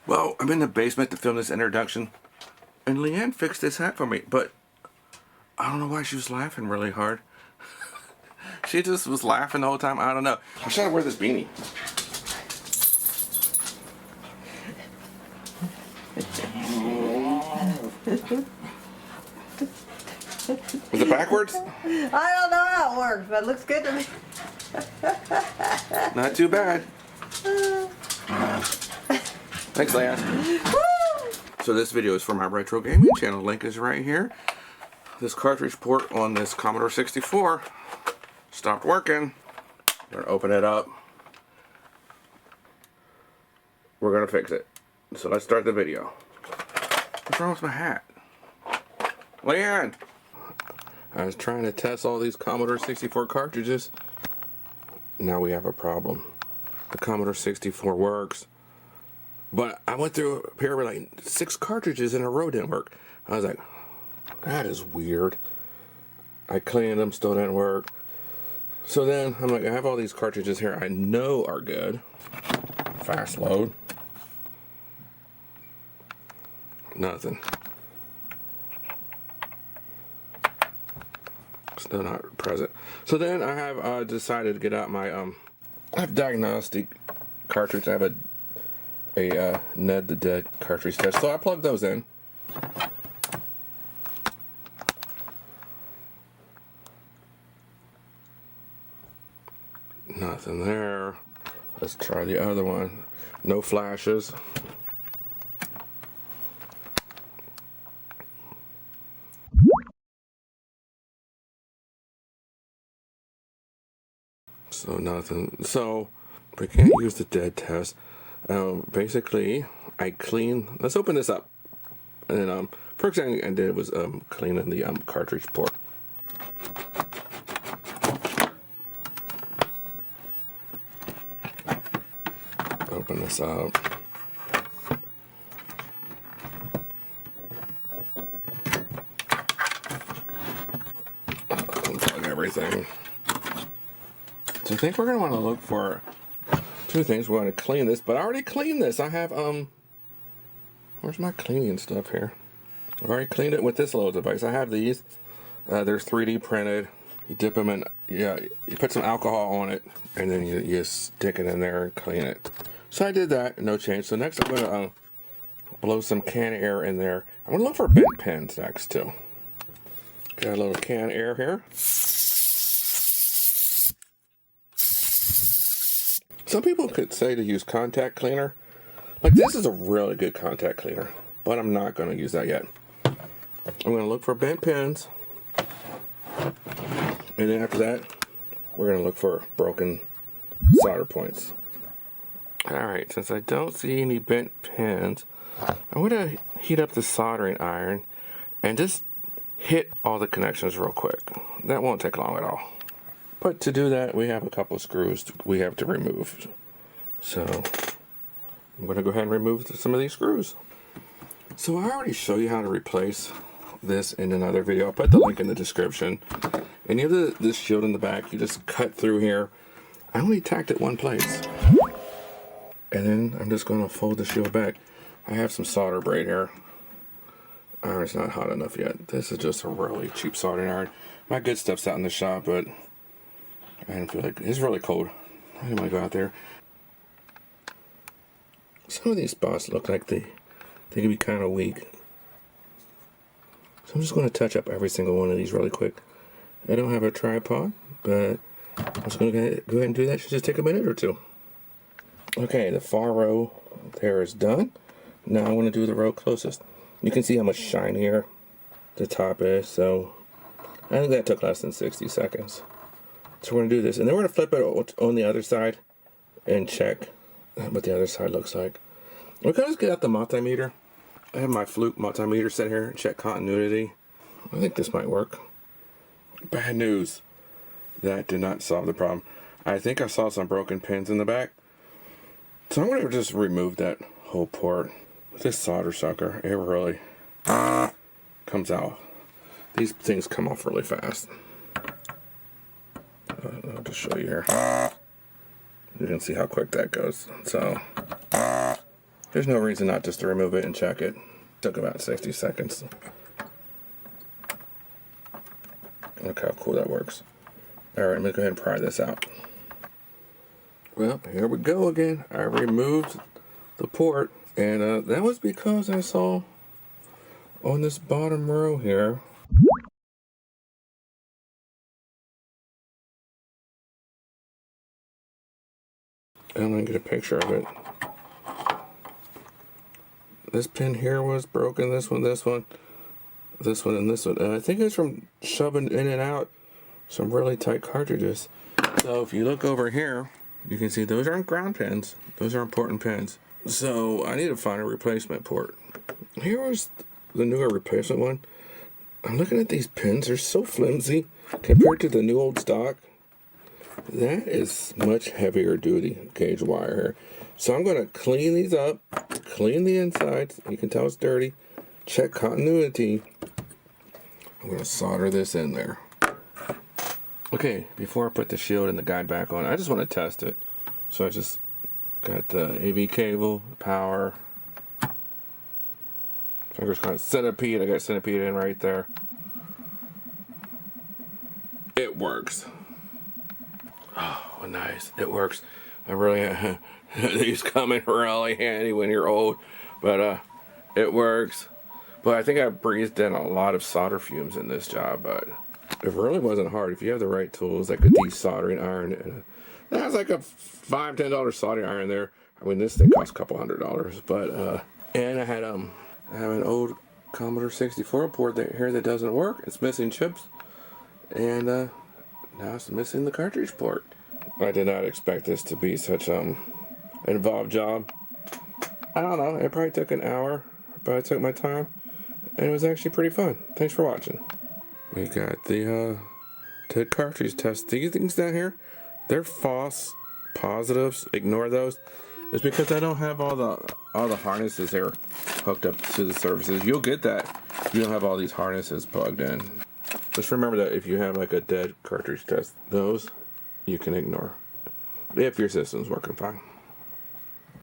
Well, I'm in the basement to film this introduction, and Leanne fixed this hat for me, but I don't know why she was laughing really hard. She just was laughing the whole time. I don't know. I'm trying to wear this beanie. Is it backwards? I don't know how it works, but it looks good to me. Not too bad. Thanks, Leanne. So this video is for my retro gaming channel. Link is right here. This cartridge port on this Commodore 64 stopped working. We're gonna open it up. We're gonna fix it. So let's start the video. What's wrong with my hat? Leanne! I was trying to test all these Commodore 64 cartridges. Now we have a problem. The Commodore 64 works, but I went through a period where like 6 cartridges in a row didn't work. I was like, that is weird. I cleaned them, still didn't work. So then I'm like, I have all these cartridges here I know are good. Fast load. Nothing. Still not present. So then I have decided to get out my I have diagnostic cartridge. I have a Ned the Dead cartridge test. So I plugged those in. Nothing there. Let's try the other one. No flashes. So nothing. So we can't use the dead test. Basically, I clean. Let's open this up. And first thing I did was cleaning the cartridge port. Open this up. Unplug everything. So I think we're going to want to look for 2 things. We're going to clean this, but I already cleaned this. I have, where's my cleaning stuff here? I've already cleaned it with this little device. I have these. They're 3D printed. You dip them in, you put some alcohol on it, and then you stick it in there and clean it. So I did that, no change. So next I'm going to blow some can air in there. I'm going to look for bent pins next too. Got a little can air here. Some people could say to use contact cleaner. Like this is a really good contact cleaner, but I'm not going to use that yet. I'm going to look for bent pins. And then after that, we're going to look for broken solder points. Alright, since I don't see any bent pins, I'm going to heat up the soldering iron and just hit all the connections real quick. That won't take long at all. But to do that, we have a couple of screws we have to remove. So I'm going to go ahead and remove some of these screws. So I already showed you how to replace this in another video. I'll put the link in the description. And you have this shield in the back. You just cut through here. I only tacked it one place. And then I'm just going to fold the shield back. I have some solder braid here. Iron's not hot enough yet. This is just a really cheap soldering iron. My good stuff's out in the shop, but I don't feel like it's really cold. I didn't want to go out there. Some of these spots look like they can be kind of weak. So I'm just going to touch up every single one of these really quick. I don't have a tripod, but I'm just going to go ahead and do that. It should just take a minute or 2. Okay, the far row there is done. Now I want to do the row closest. You can see how much shinier the top is. So I think that took less than 60 seconds. So we're going to do this. And then we're going to flip it on the other side and check what the other side looks like. We're going to just get out the multimeter. I have my Fluke multimeter set here and check continuity. I think this might work. Bad news. That did not solve the problem. I think I saw some broken pins in the back. So I'm going to just remove that whole port. With this solder sucker, it really comes out. These things come off really fast. I'll just show you here. You can see how quick that goes. So There's no reason not just to remove it and check it. Took about 60 seconds. Look how cool that works. Alright, I'm going to go ahead and pry this out. Well, here we go again. I removed the port, and that was because I saw on this bottom row here, I'm going to get a picture of it. This pin here was broken, this one, and this one. And I think it's from shoving in and out some really tight cartridges. So if you look over here, you can see those aren't ground pins. Those are important pins. So I need to find a replacement port. Here was the newer replacement one. I'm looking at these pins. They're so flimsy compared to the new old stock. That is much heavier duty gauge wire here. So I'm going to clean these up, clean the insides. You can tell it's dirty. Check continuity. I'm going to solder this in there. Okay, before I put the shield and the guide back on, I just want to test it. So I just got the AV cable, power. Fingers crossed. Centipede. I got centipede in right there. It works. Oh, nice. It works. I really these come in really handy when you're old, but it works. But I think I breathed in a lot of solder fumes in this job, but it really wasn't hard. If you have the right tools, like a desoldering iron, that was like a $5-10 soldering iron there. I mean, this thing costs a couple $100, but and I have an old Commodore 64 port here that doesn't work. It's missing chips, and now it's missing the cartridge port. I did not expect this to be such involved job. I don't know. It probably took an hour, but I took my time, and it was actually pretty fun. Thanks for watching. We got the cartridge test. These things down here, they're false positives. Ignore those. It's because I don't have all the harnesses there hooked up to the surfaces. You'll get that. You don't have all these harnesses plugged in. Just remember that if you have like a dead cartridge test, those you can ignore if your system's working fine.